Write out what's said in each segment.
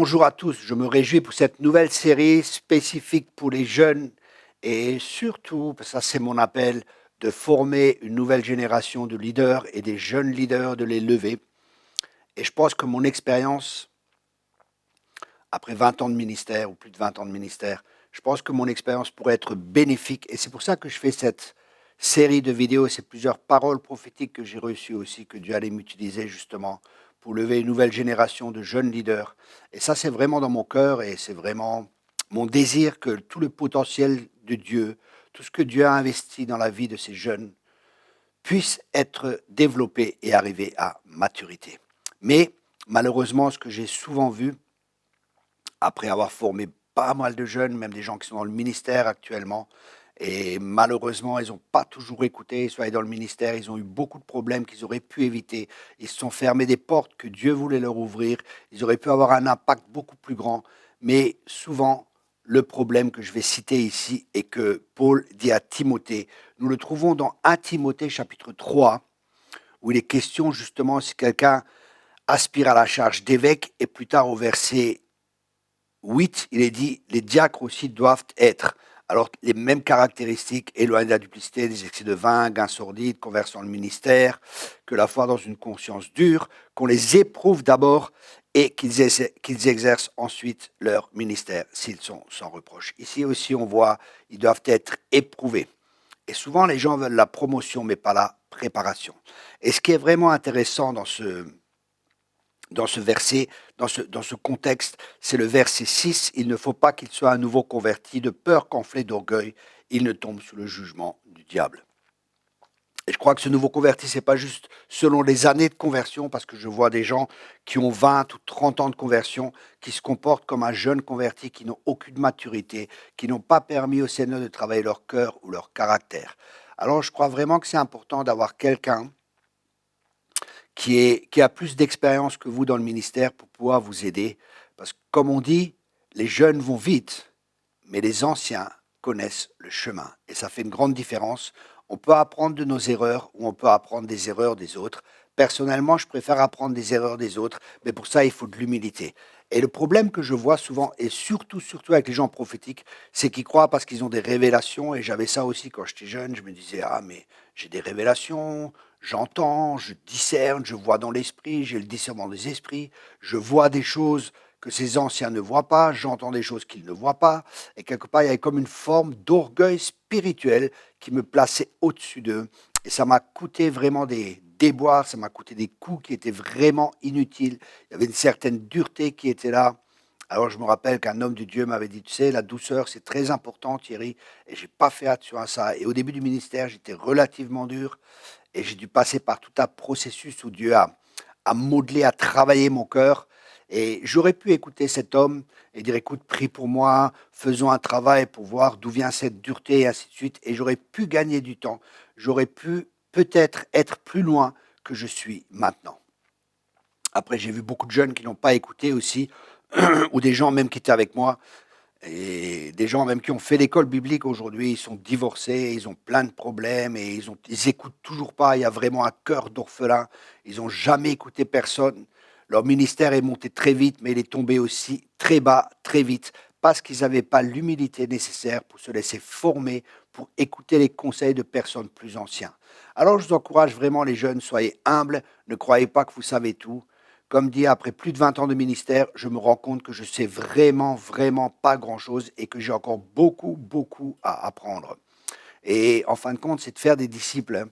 bonjour à tous, je me réjouis pour cette nouvelle série spécifique pour les jeunes et surtout, parce que ça c'est mon appel, de former une nouvelle génération de leaders et des jeunes leaders, de les lever. Et je pense que mon expérience, après 20 ans de ministère ou plus de 20 ans de ministère, je pense que mon expérience pourrait être bénéfique et c'est pour ça que je fais cette série de vidéos, c'est plusieurs paroles prophétiques que j'ai reçues aussi, que Dieu allait m'utiliser justement pour lever une nouvelle génération de jeunes leaders. Et ça, c'est vraiment dans mon cœur et c'est vraiment mon désir que tout le potentiel de Dieu, tout ce que Dieu a investi dans la vie de ces jeunes, puisse être développé et arriver à maturité. Mais malheureusement, ce que j'ai souvent vu, après avoir formé pas mal de jeunes, même des gens qui sont dans le ministère actuellement, et malheureusement, ils n'ont pas toujours écouté, ils sont allés dans le ministère, ils ont eu beaucoup de problèmes qu'ils auraient pu éviter, ils se sont fermés des portes que Dieu voulait leur ouvrir, ils auraient pu avoir un impact beaucoup plus grand, mais souvent, le problème que je vais citer ici et que Paul dit à Timothée, nous le trouvons dans 1 Timothée chapitre 3, où il est question justement si quelqu'un aspire à la charge d'évêque, et plus tard au verset 8, il est dit, les diacres aussi doivent être. Alors, les mêmes caractéristiques, éloignés de la duplicité, des excès de vin, gains sordides, conversion dans le ministère, que la foi dans une conscience dure, qu'on les éprouve d'abord et qu'ils exercent ensuite leur ministère s'ils sont sans reproche. Ici aussi, on voit, ils doivent être éprouvés. Et souvent, les gens veulent la promotion, mais pas la préparation. Et ce qui est vraiment intéressant dans ce verset, dans ce contexte, c'est le verset 6. Il ne faut pas qu'il soit à nouveau converti, de peur qu'enflé d'orgueil, il ne tombe sous le jugement du diable. Et je crois que ce nouveau converti, ce n'est pas juste selon les années de conversion, parce que je vois des gens qui ont 20 ou 30 ans de conversion, qui se comportent comme un jeune converti, qui n'ont aucune maturité, qui n'ont pas permis au Seigneur de travailler leur cœur ou leur caractère. Alors je crois vraiment que c'est important d'avoir quelqu'un qui a plus d'expérience que vous dans le ministère pour pouvoir vous aider. Parce que, comme on dit, les jeunes vont vite, mais les anciens connaissent le chemin. Et ça fait une grande différence. On peut apprendre de nos erreurs ou on peut apprendre des erreurs des autres. Personnellement, je préfère apprendre des erreurs des autres, mais pour ça, il faut de l'humilité. Et le problème que je vois souvent, et surtout avec les gens prophétiques, c'est qu'ils croient parce qu'ils ont des révélations, et j'avais ça aussi quand j'étais jeune, je me disais, ah mais j'ai des révélations, j'entends, je discerne, je vois dans l'esprit, j'ai le discernement des esprits, je vois des choses que ces anciens ne voient pas, j'entends des choses qu'ils ne voient pas, et quelque part, il y avait comme une forme d'orgueil spirituel qui me plaçait au-dessus d'eux. Et ça m'a coûté vraiment des déboires, ça m'a coûté des coups qui étaient vraiment inutiles. Il y avait une certaine dureté qui était là. Alors je me rappelle qu'un homme de Dieu m'avait dit, tu sais, la douceur, c'est très important, Thierry, et j'ai pas fait attention à ça. Et au début du ministère, j'étais relativement dur, et j'ai dû passer par tout un processus où Dieu a modelé, a travaillé mon cœur. Et j'aurais pu écouter cet homme et dire, écoute, prie pour moi, faisons un travail pour voir d'où vient cette dureté et ainsi de suite. Et j'aurais pu gagner du temps. J'aurais pu peut-être être plus loin que je suis maintenant. Après, j'ai vu beaucoup de jeunes qui n'ont pas écouté aussi, ou des gens même qui étaient avec moi, et des gens même qui ont fait l'école biblique aujourd'hui, ils sont divorcés, ils ont plein de problèmes et ils écoutent toujours pas. Il y a vraiment un cœur d'orphelin. Ils n'ont jamais écouté personne. Leur ministère est monté très vite, mais il est tombé aussi très bas, très vite, parce qu'ils n'avaient pas l'humilité nécessaire pour se laisser former, pour écouter les conseils de personnes plus anciennes. Alors je vous encourage vraiment les jeunes, soyez humbles, ne croyez pas que vous savez tout. Comme dit, après plus de 20 ans de ministère, je me rends compte que je sais vraiment pas grand-chose et que j'ai encore beaucoup à apprendre. Et en fin de compte, c'est de faire des disciples, hein.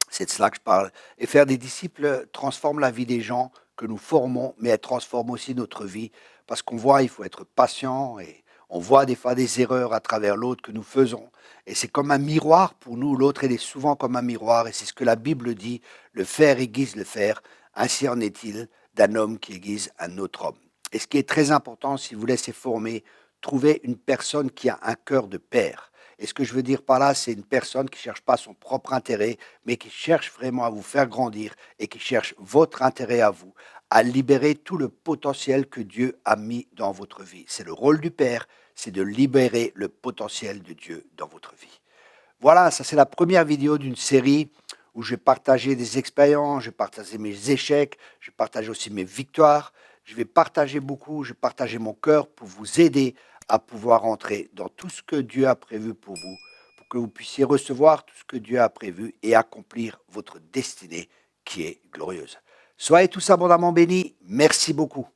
C'est de cela que je parle. Et faire des disciples transforme la vie des gens que nous formons, mais elle transforme aussi notre vie. Parce qu'on voit, il faut être patient et on voit des fois des erreurs à travers l'autre que nous faisons. Et c'est comme un miroir pour nous. L'autre, il est souvent comme un miroir. Et c'est ce que la Bible dit. Le fer aiguise le fer. Ainsi en est-il d'un homme qui aiguise un autre homme. Et ce qui est très important, si vous laissez former, trouvez une personne qui a un cœur de père. Et ce que je veux dire par là, c'est une personne qui ne cherche pas son propre intérêt, mais qui cherche vraiment à vous faire grandir et qui cherche votre intérêt à vous, à libérer tout le potentiel que Dieu a mis dans votre vie. C'est le rôle du Père, c'est de libérer le potentiel de Dieu dans votre vie. Voilà, ça c'est la première vidéo d'une série où je vais partager des expériences, je vais partager mes échecs, je vais partager aussi mes victoires. je vais partager beaucoup, je vais partager mon cœur pour vous aider à pouvoir entrer dans tout ce que Dieu a prévu pour que vous puissiez recevoir tout ce que Dieu a prévu et accomplir votre destinée qui est glorieuse. Soyez tous abondamment bénis. Merci beaucoup.